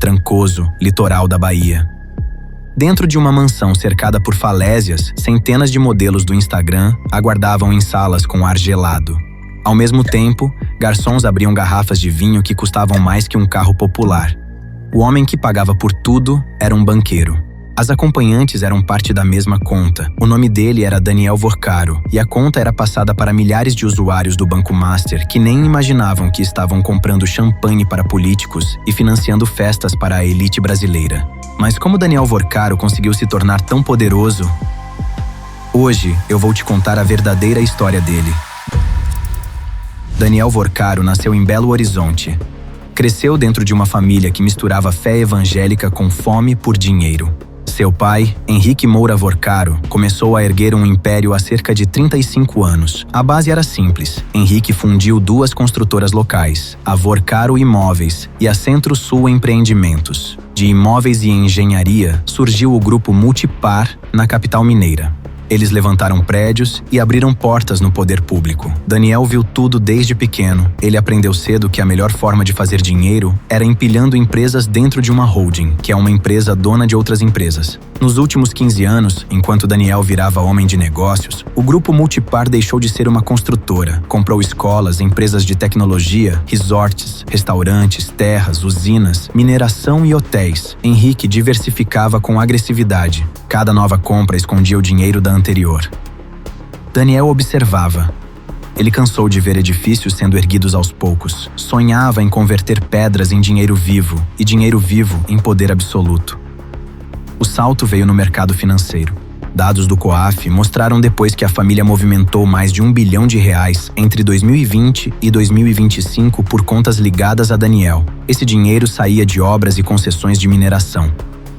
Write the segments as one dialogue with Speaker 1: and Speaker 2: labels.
Speaker 1: Trancoso, litoral da Bahia. Dentro de uma mansão cercada por falésias, centenas de modelos do Instagram aguardavam em salas com ar gelado. Ao mesmo tempo, garçons abriam garrafas de vinho que custavam mais que um carro popular. O homem que pagava por tudo era um banqueiro. As acompanhantes eram parte da mesma conta. O nome dele era Daniel Vorcaro, e a conta era passada para milhares de usuários do Banco Master que nem imaginavam que estavam comprando champanhe para políticos e financiando festas para a elite brasileira. Mas como Daniel Vorcaro conseguiu se tornar tão poderoso? Hoje eu vou te contar a verdadeira história dele. Daniel Vorcaro nasceu em Belo Horizonte. Cresceu dentro de uma família que misturava fé evangélica com fome por dinheiro. Seu pai, Henrique Moura Vorcaro, começou a erguer um império há cerca de 35 anos. A base era simples. Henrique fundiu duas construtoras locais, a Vorcaro Imóveis e a Centro-Sul Empreendimentos. De imóveis e engenharia, surgiu o grupo Multipar na capital mineira. Eles levantaram prédios e abriram portas no poder público. Daniel viu tudo desde pequeno. Ele aprendeu cedo que a melhor forma de fazer dinheiro era empilhando empresas dentro de uma holding, que é uma empresa dona de outras empresas. Nos últimos 15 anos, enquanto Daniel virava homem de negócios, o grupo Multipar deixou de ser uma construtora. Comprou escolas, empresas de tecnologia, resorts, restaurantes, terras, usinas, mineração e hotéis. Henrique diversificava com agressividade. Cada nova compra escondia o dinheiro da anterior. Daniel observava. Ele cansou de ver edifícios sendo erguidos aos poucos. Sonhava em converter pedras em dinheiro vivo e dinheiro vivo em poder absoluto. O salto veio no mercado financeiro. Dados do COAF mostraram depois que a família movimentou mais de R$1 bilhão entre 2020 e 2025 por contas ligadas a Daniel. Esse dinheiro saía de obras e concessões de mineração.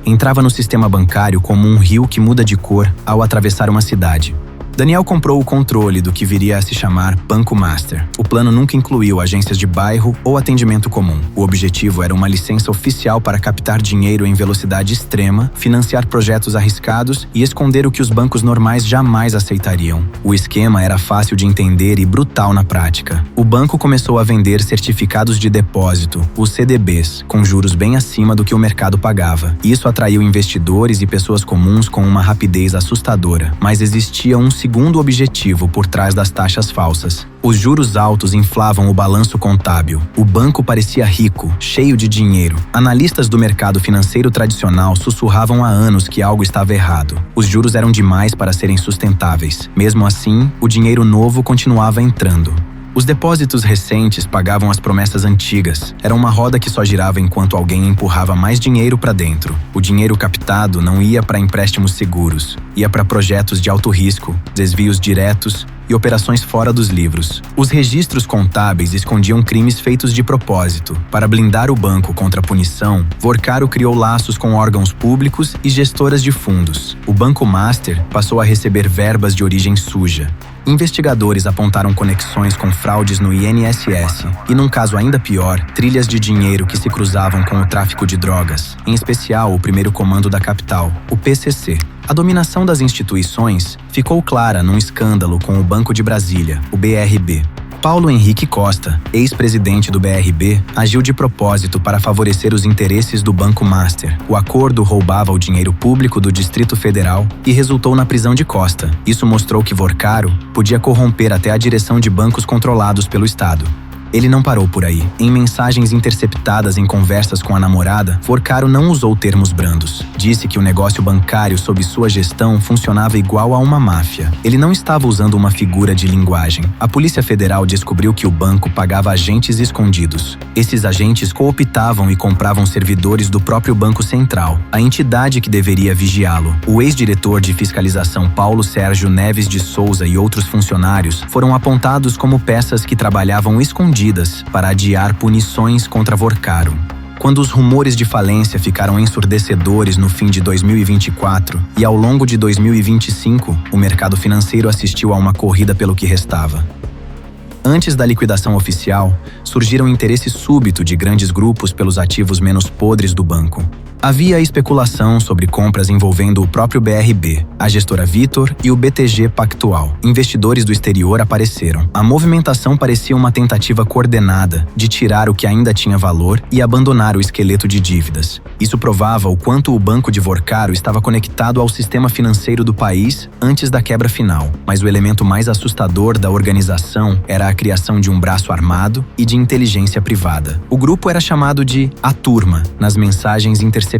Speaker 1: Entrava no sistema bancário como um rio que muda de cor ao atravessar uma cidade. Daniel comprou o controle do que viria a se chamar Banco Master. O plano nunca incluiu agências de bairro ou atendimento comum. O objetivo era uma licença oficial para captar dinheiro em velocidade extrema, financiar projetos arriscados e esconder o que os bancos normais jamais aceitariam. O esquema era fácil de entender e brutal na prática. O banco começou a vender certificados de depósito, os CDBs, com juros bem acima do que o mercado pagava. Isso atraiu investidores e pessoas comuns com uma rapidez assustadora, mas existia um segundo objetivo por trás das taxas falsas. Os juros altos inflavam o balanço contábil. O banco parecia rico, cheio de dinheiro. Analistas do mercado financeiro tradicional sussurravam há anos que algo estava errado. Os juros eram demais para serem sustentáveis. Mesmo assim, o dinheiro novo continuava entrando. Os depósitos recentes pagavam as promessas antigas. Era uma roda que só girava enquanto alguém empurrava mais dinheiro para dentro. O dinheiro captado não ia para empréstimos seguros, ia para projetos de alto risco, desvios diretos e operações fora dos livros. Os registros contábeis escondiam crimes feitos de propósito. Para blindar o banco contra a punição, Vorcaro criou laços com órgãos públicos e gestoras de fundos. O Banco Master passou a receber verbas de origem suja. Investigadores apontaram conexões com fraudes no INSS e, num caso ainda pior, trilhas de dinheiro que se cruzavam com o tráfico de drogas, em especial o primeiro comando da capital, o PCC. A dominação das instituições ficou clara num escândalo com o Banco de Brasília, o BRB. Paulo Henrique Costa, ex-presidente do BRB, agiu de propósito para favorecer os interesses do Banco Master. O acordo roubava o dinheiro público do Distrito Federal e resultou na prisão de Costa. Isso mostrou que Vorcaro podia corromper até a direção de bancos controlados pelo Estado. Ele não parou por aí. Em mensagens interceptadas em conversas com a namorada, Vorcaro não usou termos brandos. Disse que o negócio bancário sob sua gestão funcionava igual a uma máfia. Ele não estava usando uma figura de linguagem. A Polícia Federal descobriu que o banco pagava agentes escondidos. Esses agentes cooptavam e compravam servidores do próprio Banco Central, a entidade que deveria vigiá-lo. O ex-diretor de fiscalização Paulo Sérgio Neves de Souza e outros funcionários foram apontados como peças que trabalhavam escondidas para adiar punições contra Vorcaro. Quando os rumores de falência ficaram ensurdecedores no fim de 2024 e ao longo de 2025, o mercado financeiro assistiu a uma corrida pelo que restava. Antes da liquidação oficial, surgiram interesse súbito de grandes grupos pelos ativos menos podres do banco. Havia especulação sobre compras envolvendo o próprio BRB, a gestora Vitor e o BTG Pactual. Investidores do exterior apareceram. A movimentação parecia uma tentativa coordenada de tirar o que ainda tinha valor e abandonar o esqueleto de dívidas. Isso provava o quanto o banco de Vorkaro estava conectado ao sistema financeiro do país antes da quebra final. Mas o elemento mais assustador da organização era a criação de um braço armado e de inteligência privada. O grupo era chamado de A Turma nas mensagens interceptadas.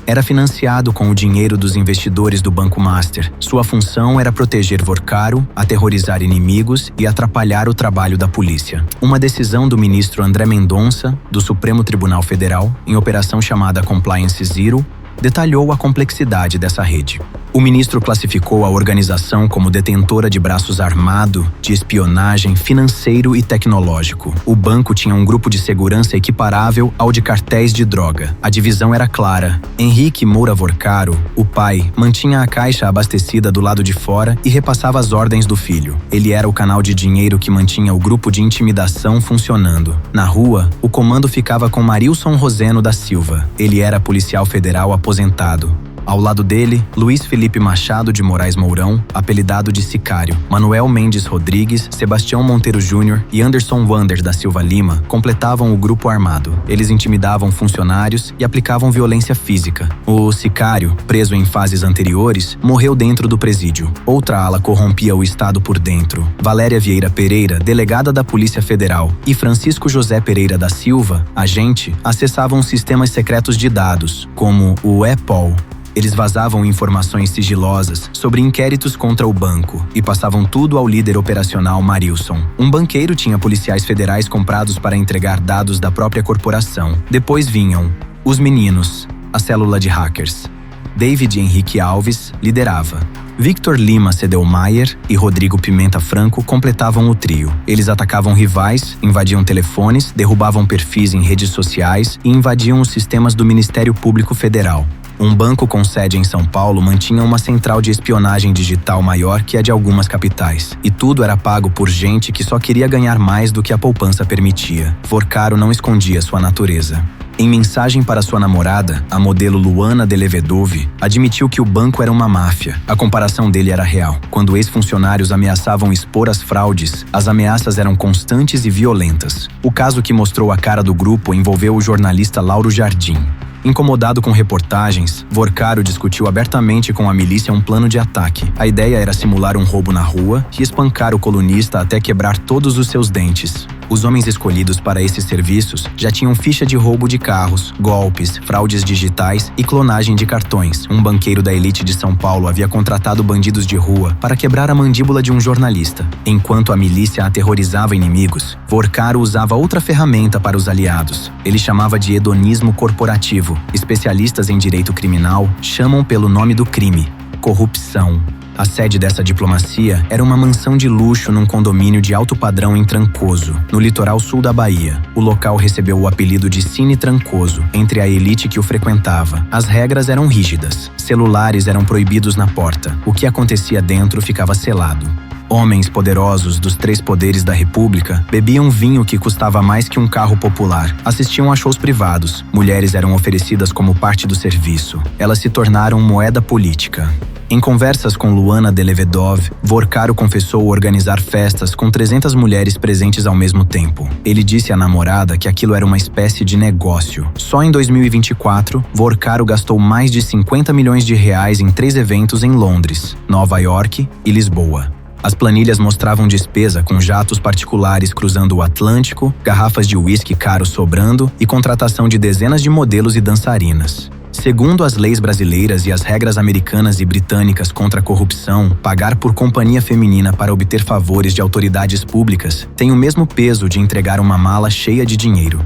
Speaker 1: Era financiado com o dinheiro dos investidores do Banco Master. Sua função era proteger Vorkaro, aterrorizar inimigos e atrapalhar o trabalho da polícia. Uma decisão do ministro André Mendonça, do Supremo Tribunal Federal, em operação chamada Compliance Zero, detalhou a complexidade dessa rede. O ministro classificou a organização como detentora de braços armado, de espionagem, financeiro e tecnológico. O banco tinha um grupo de segurança equiparável ao de cartéis de droga. A divisão era clara. Henrique Moura Vorkaro, o pai, mantinha a caixa abastecida do lado de fora e repassava as ordens do filho. Ele era o canal de dinheiro que mantinha o grupo de intimidação funcionando. Na rua, o comando ficava com Marilson Roseno da Silva. Ele era policial federal aposentado. Ao lado dele, Luiz Felipe Machado de Moraes Mourão, apelidado de Sicário, Manuel Mendes Rodrigues, Sebastião Monteiro Júnior e Anderson Wander da Silva Lima completavam o grupo armado. Eles intimidavam funcionários e aplicavam violência física. O Sicário, preso em fases anteriores, morreu dentro do presídio. Outra ala corrompia o Estado por dentro. Valéria Vieira Pereira, delegada da Polícia Federal, e Francisco José Pereira da Silva, agente, acessavam sistemas secretos de dados, como o EPOL. Eles vazavam informações sigilosas sobre inquéritos contra o banco e passavam tudo ao líder operacional Marilson. Um banqueiro tinha policiais federais comprados para entregar dados da própria corporação. Depois vinham os meninos, a célula de hackers. David Henrique Alves liderava. Victor Lima Sedelmaier e Rodrigo Pimenta Franco completavam o trio. Eles atacavam rivais, invadiam telefones, derrubavam perfis em redes sociais e invadiam os sistemas do Ministério Público Federal. Um banco com sede em São Paulo mantinha uma central de espionagem digital maior que a de algumas capitais. E tudo era pago por gente que só queria ganhar mais do que a poupança permitia. Vorkaro não escondia sua natureza. Em mensagem para sua namorada, a modelo Luana Delevedove admitiu que o banco era uma máfia. A comparação dele era real. Quando ex-funcionários ameaçavam expor as fraudes, as ameaças eram constantes e violentas. O caso que mostrou a cara do grupo envolveu o jornalista Lauro Jardim. Incomodado com reportagens, Vorkaro discutiu abertamente com a milícia um plano de ataque. A ideia era simular um roubo na rua e espancar o colunista até quebrar todos os seus dentes. Os homens escolhidos para esses serviços já tinham ficha de roubo de carros, golpes, fraudes digitais e clonagem de cartões. Um banqueiro da elite de São Paulo havia contratado bandidos de rua para quebrar a mandíbula de um jornalista. Enquanto a milícia aterrorizava inimigos, Vorkaro usava outra ferramenta para os aliados. Ele chamava de hedonismo corporativo. Especialistas em direito criminal chamam pelo nome do crime: corrupção. A sede dessa diplomacia era uma mansão de luxo num condomínio de alto padrão em Trancoso, no litoral sul da Bahia. O local recebeu o apelido de Cine Trancoso, entre a elite que o frequentava. As regras eram rígidas. Celulares eram proibidos na porta. O que acontecia dentro ficava selado. Homens poderosos dos 3 poderes da República bebiam vinho que custava mais que um carro popular. Assistiam a shows privados. Mulheres eram oferecidas como parte do serviço. Elas se tornaram moeda política. Em conversas com Luana Delevedove, Vorkaro confessou organizar festas com 300 mulheres presentes ao mesmo tempo. Ele disse à namorada que aquilo era uma espécie de negócio. Só em 2024, Vorkaro gastou mais de 50 milhões de reais em 3 eventos em Londres, Nova York e Lisboa. As planilhas mostravam despesa com jatos particulares cruzando o Atlântico, garrafas de uísque caro sobrando e contratação de dezenas de modelos e dançarinas. Segundo as leis brasileiras e as regras americanas e britânicas contra a corrupção, pagar por companhia feminina para obter favores de autoridades públicas tem o mesmo peso de entregar uma mala cheia de dinheiro.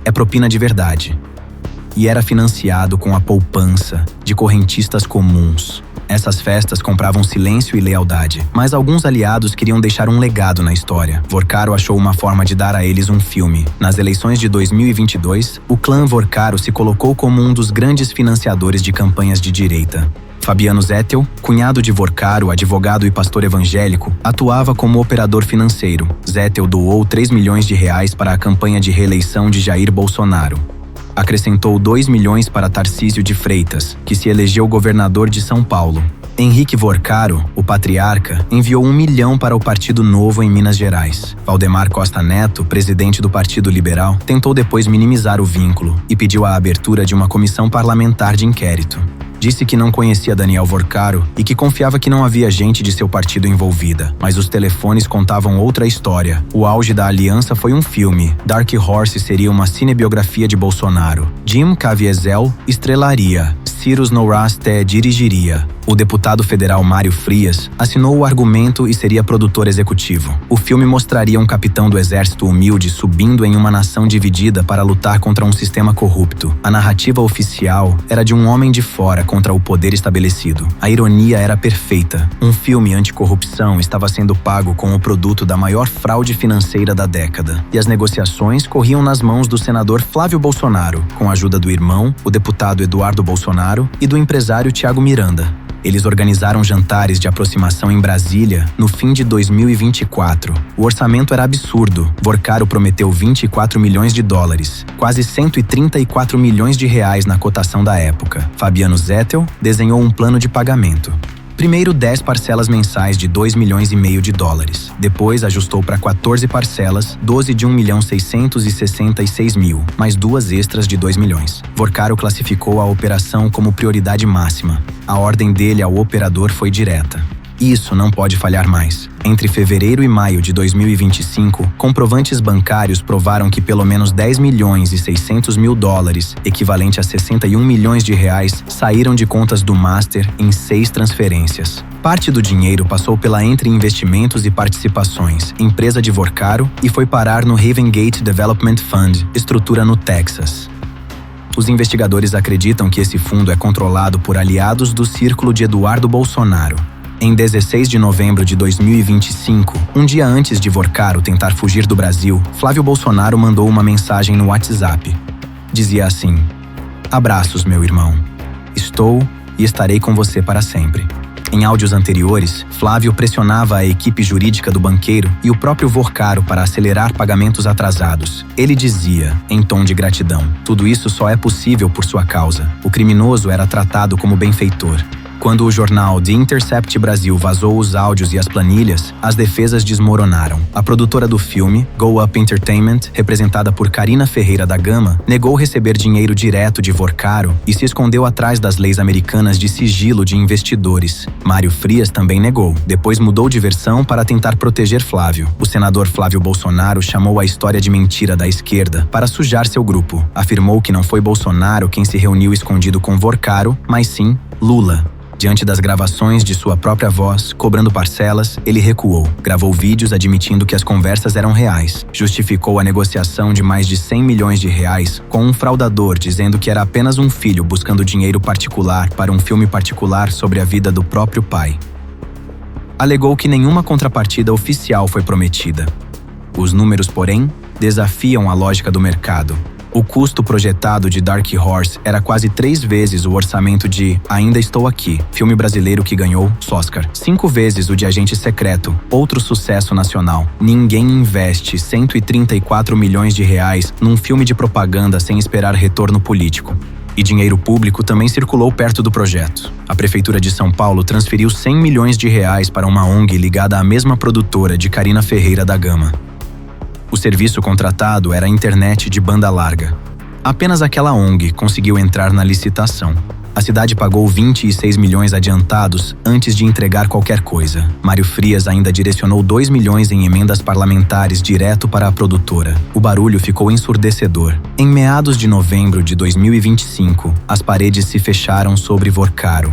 Speaker 1: É propina de verdade. E era financiado com a poupança de correntistas comuns. Essas festas compravam silêncio e lealdade, mas alguns aliados queriam deixar um legado na história. Vorkaro achou uma forma de dar a eles um filme. Nas eleições de 2022, o clã Vorkaro se colocou como um dos grandes financiadores de campanhas de direita. Fabiano Zettel, cunhado de Vorkaro, advogado e pastor evangélico, atuava como operador financeiro. Zettel doou 3 milhões de reais para a campanha de reeleição de Jair Bolsonaro. Acrescentou 2 milhões para Tarcísio de Freitas, que se elegeu governador de São Paulo. Henrique Vorcaro, o patriarca, enviou 1 milhão para o Partido Novo em Minas Gerais. Valdemar Costa Neto, presidente do Partido Liberal, tentou depois minimizar o vínculo e pediu a abertura de uma comissão parlamentar de inquérito. Disse que não conhecia Daniel Vorcaro e que confiava que não havia gente de seu partido envolvida, mas os telefones contavam outra história. O auge da aliança foi um filme. Dark Horse seria uma cinebiografia de Bolsonaro. Jim Caviezel estrelaria. Cyrus Noraste dirigiria. O deputado federal Mário Frias assinou o argumento e seria produtor executivo. O filme mostraria um capitão do exército humilde subindo em uma nação dividida para lutar contra um sistema corrupto. A narrativa oficial era de um homem de fora contra o poder estabelecido. A ironia era perfeita. Um filme anticorrupção estava sendo pago com o produto da maior fraude financeira da década. E as negociações corriam nas mãos do senador Flávio Bolsonaro, com a ajuda do irmão, o deputado Eduardo Bolsonaro, e do empresário Thiago Miranda. Eles organizaram jantares de aproximação em Brasília no fim de 2024. O orçamento era absurdo. Vorcaro prometeu 24 milhões de dólares, quase 134 milhões de reais na cotação da época. Fabiano Zettel desenhou um plano de pagamento. Primeiro 10 parcelas mensais de 2,5 milhões de dólares. Depois ajustou para 14 parcelas, 12 de 1.666.000, mais 2 extras de 2 milhões. Vorcaro classificou a operação como prioridade máxima. A ordem dele ao operador foi direta. Isso não pode falhar mais. Entre fevereiro e maio de 2025, comprovantes bancários provaram que pelo menos 10 milhões e 600 mil dólares, equivalente a 61 milhões de reais, saíram de contas do Master em 6 transferências. Parte do dinheiro passou pela Entre Investimentos e Participações, empresa de Vorcaro, e foi parar no Haven Gate Development Fund, estrutura no Texas. Os investigadores acreditam que esse fundo é controlado por aliados do círculo de Eduardo Bolsonaro. Em 16 de novembro de 2025, um dia antes de Vorcaro tentar fugir do Brasil, Flávio Bolsonaro mandou uma mensagem no WhatsApp. Dizia assim: "Abraços, meu irmão. Estou e estarei com você para sempre." Em áudios anteriores, Flávio pressionava a equipe jurídica do banqueiro e o próprio Vorcaro para acelerar pagamentos atrasados. Ele dizia, em tom de gratidão: "Tudo isso só é possível por sua causa." O criminoso era tratado como benfeitor. Quando o jornal The Intercept Brasil vazou os áudios e as planilhas, as defesas desmoronaram. A produtora do filme, Go Up Entertainment, representada por Karina Ferreira da Gama, negou receber dinheiro direto de Vorcaro e se escondeu atrás das leis americanas de sigilo de investidores. Mário Frias também negou. Depois mudou de versão para tentar proteger Flávio. O senador Flávio Bolsonaro chamou a história de mentira da esquerda para sujar seu grupo. Afirmou que não foi Bolsonaro quem se reuniu escondido com Vorcaro, mas sim Lula. Diante das gravações de sua própria voz, cobrando parcelas, ele recuou. Gravou vídeos admitindo que as conversas eram reais. Justificou a negociação de mais de 100 milhões de reais com um fraudador dizendo que era apenas um filho buscando dinheiro particular para um filme particular sobre a vida do próprio pai. Alegou que nenhuma contrapartida oficial foi prometida. Os números, porém, desafiam a lógica do mercado. O custo projetado de Dark Horse era quase 3 vezes o orçamento de Ainda Estou Aqui, filme brasileiro que ganhou Oscar. 5 vezes o de Agente Secreto, outro sucesso nacional. Ninguém investe 134 milhões de reais num filme de propaganda sem esperar retorno político. E dinheiro público também circulou perto do projeto. A Prefeitura de São Paulo transferiu 100 milhões de reais para uma ONG ligada à mesma produtora de Karina Ferreira da Gama. O serviço contratado era a internet de banda larga. Apenas aquela ONG conseguiu entrar na licitação. A cidade pagou 26 milhões adiantados antes de entregar qualquer coisa. Mário Frias ainda direcionou 2 milhões em emendas parlamentares direto para a produtora. O barulho ficou ensurdecedor. Em meados de novembro de 2025, as paredes se fecharam sobre Vorcaro.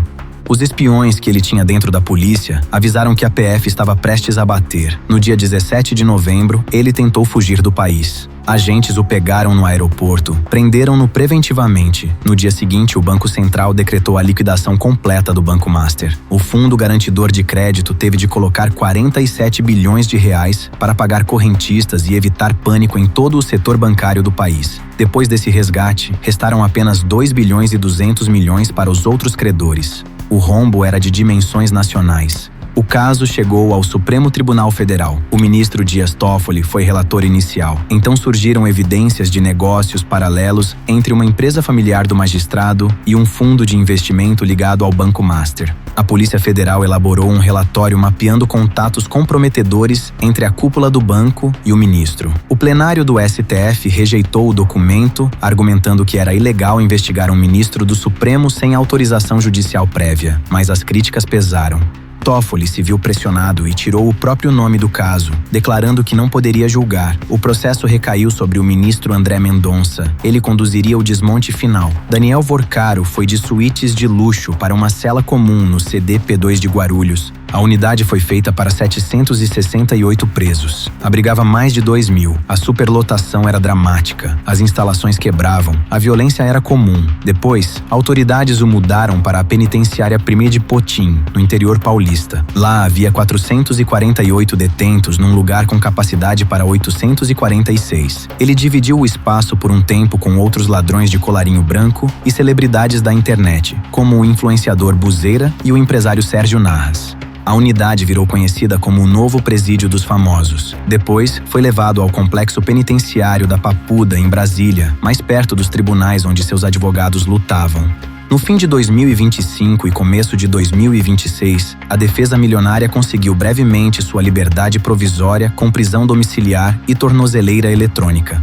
Speaker 1: Os espiões que ele tinha dentro da polícia avisaram que a PF estava prestes a bater. No dia 17 de novembro, ele tentou fugir do país. Agentes o pegaram no aeroporto, prenderam-no preventivamente. No dia seguinte, o Banco Central decretou a liquidação completa do Banco Master. O Fundo Garantidor de Crédito teve de colocar 47 bilhões de reais para pagar correntistas e evitar pânico em todo o setor bancário do país. Depois desse resgate, restaram apenas 2 bilhões e 200 milhões para os outros credores. O rombo era de dimensões nacionais. O caso chegou ao Supremo Tribunal Federal. O ministro Dias Toffoli foi relator inicial. Então surgiram evidências de negócios paralelos entre uma empresa familiar do magistrado e um fundo de investimento ligado ao Banco Master. A Polícia Federal elaborou um relatório mapeando contatos comprometedores entre a cúpula do banco e o ministro. O plenário do STF rejeitou o documento, argumentando que era ilegal investigar um ministro do Supremo sem autorização judicial prévia, mas as críticas pesaram. Toffoli se viu pressionado e tirou o próprio nome do caso, declarando que não poderia julgar. O processo recaiu sobre o ministro André Mendonça. Ele conduziria o desmonte final. Daniel Vorcaro foi de suítes de luxo para uma cela comum no CDP2 de Guarulhos. A unidade foi feita para 768 presos. Abrigava mais de 2.000. A superlotação era dramática. As instalações quebravam. A violência era comum. Depois, autoridades o mudaram para a penitenciária 1ª de Potim, no interior paulista. Lá havia 448 detentos num lugar com capacidade para 846. Ele dividiu o espaço por um tempo com outros ladrões de colarinho branco e celebridades da internet, como o influenciador Buzeira e o empresário Sérgio Narras. A unidade virou conhecida como o novo presídio dos famosos. Depois, foi levado ao complexo penitenciário da Papuda, em Brasília, mais perto dos tribunais onde seus advogados lutavam. No fim de 2025 e começo de 2026, a defesa milionária conseguiu brevemente sua liberdade provisória com prisão domiciliar e tornozeleira eletrônica.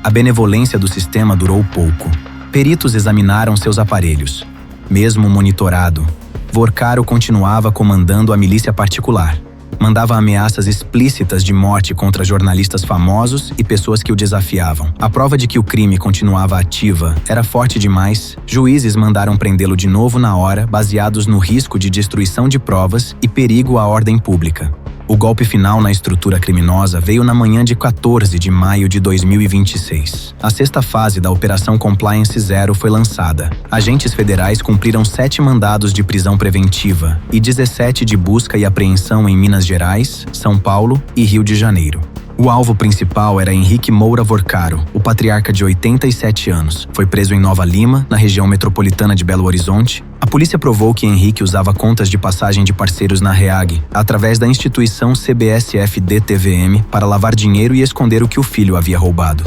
Speaker 1: A benevolência do sistema durou pouco. Peritos examinaram seus aparelhos. Mesmo monitorado, Vorcaro continuava comandando a milícia particular. Mandava ameaças explícitas de morte contra jornalistas famosos e pessoas que o desafiavam. A prova de que o crime continuava ativa era forte demais. Juízes mandaram prendê-lo de novo na hora, baseados no risco de destruição de provas e perigo à ordem pública. O golpe final na estrutura criminosa veio na manhã de 14 de maio de 2026. A sexta fase da Operação Compliance Zero foi lançada. Agentes federais cumpriram 7 mandados de prisão preventiva e 17 de busca e apreensão em Minas Gerais, São Paulo e Rio de Janeiro. O alvo principal era Henrique Moura Vorcaro, o patriarca de 87 anos. Foi preso em Nova Lima, na região metropolitana de Belo Horizonte. A polícia provou que Henrique usava contas de passagem de parceiros na REAG, através da instituição CBSFD-TVM, para lavar dinheiro e esconder o que o filho havia roubado.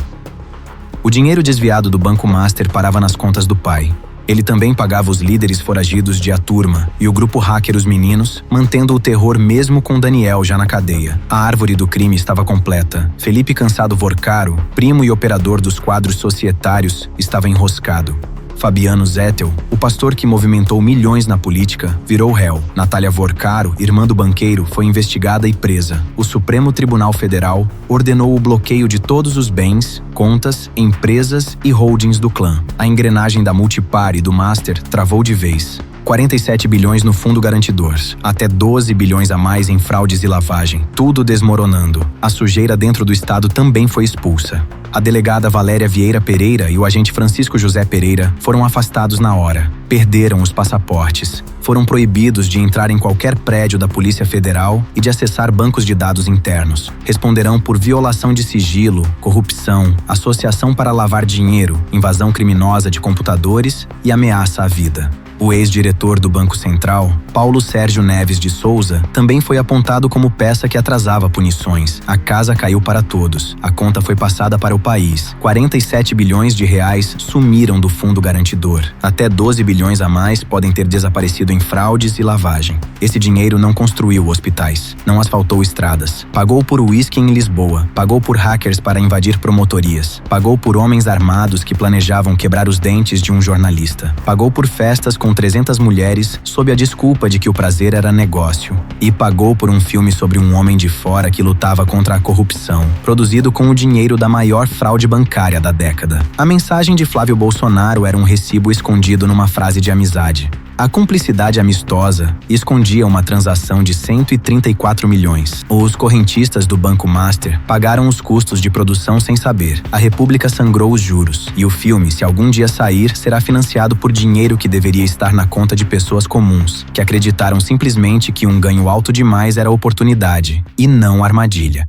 Speaker 1: O dinheiro desviado do Banco Master parava nas contas do pai. Ele também pagava os líderes foragidos de A Turma e o grupo hacker Os Meninos, mantendo o terror mesmo com Daniel já na cadeia. A árvore do crime estava completa. Felipe Cansado Vorcaro, primo e operador dos quadros societários, estava enroscado. Fabiano Zettel, o pastor que movimentou milhões na política, virou réu. Natália Vorcaro, irmã do banqueiro, foi investigada e presa. O Supremo Tribunal Federal ordenou o bloqueio de todos os bens, contas, empresas e holdings do clã. A engrenagem da Multipar e do Master travou de vez. 47 bilhões no fundo garantidor, até 12 bilhões a mais em fraudes e lavagem, tudo desmoronando. A sujeira dentro do Estado também foi expulsa. A delegada Valéria Vieira Pereira e o agente Francisco José Pereira foram afastados na hora. Perderam os passaportes. Foram proibidos de entrar em qualquer prédio da Polícia Federal e de acessar bancos de dados internos. Responderão por violação de sigilo, corrupção, associação para lavar dinheiro, invasão criminosa de computadores e ameaça à vida. O ex-diretor do Banco Central, Paulo Sérgio Neves de Souza, também foi apontado como peça que atrasava punições. A casa caiu para todos. A conta foi passada para o país. 47 bilhões de reais sumiram do fundo garantidor. Até 12 bilhões a mais podem ter desaparecido em fraudes e lavagem. Esse dinheiro não construiu hospitais, não asfaltou estradas, pagou por uísque em Lisboa, pagou por hackers para invadir promotorias, pagou por homens armados que planejavam quebrar os dentes de um jornalista, pagou por festas com 300 mulheres sob a desculpa de que o prazer era negócio. E pagou por um filme sobre um homem de fora que lutava contra a corrupção, produzido com o dinheiro da maior fraude bancária da década. A mensagem de Flávio Bolsonaro era um recibo escondido numa frase de amizade. A cumplicidade amistosa escondia uma transação de 134 milhões. Os correntistas do Banco Master pagaram os custos de produção sem saber. A República sangrou os juros. E o filme, se algum dia sair, será financiado por dinheiro que deveria estar na conta de pessoas comuns, que acreditaram simplesmente que um ganho alto demais era oportunidade, e não armadilha.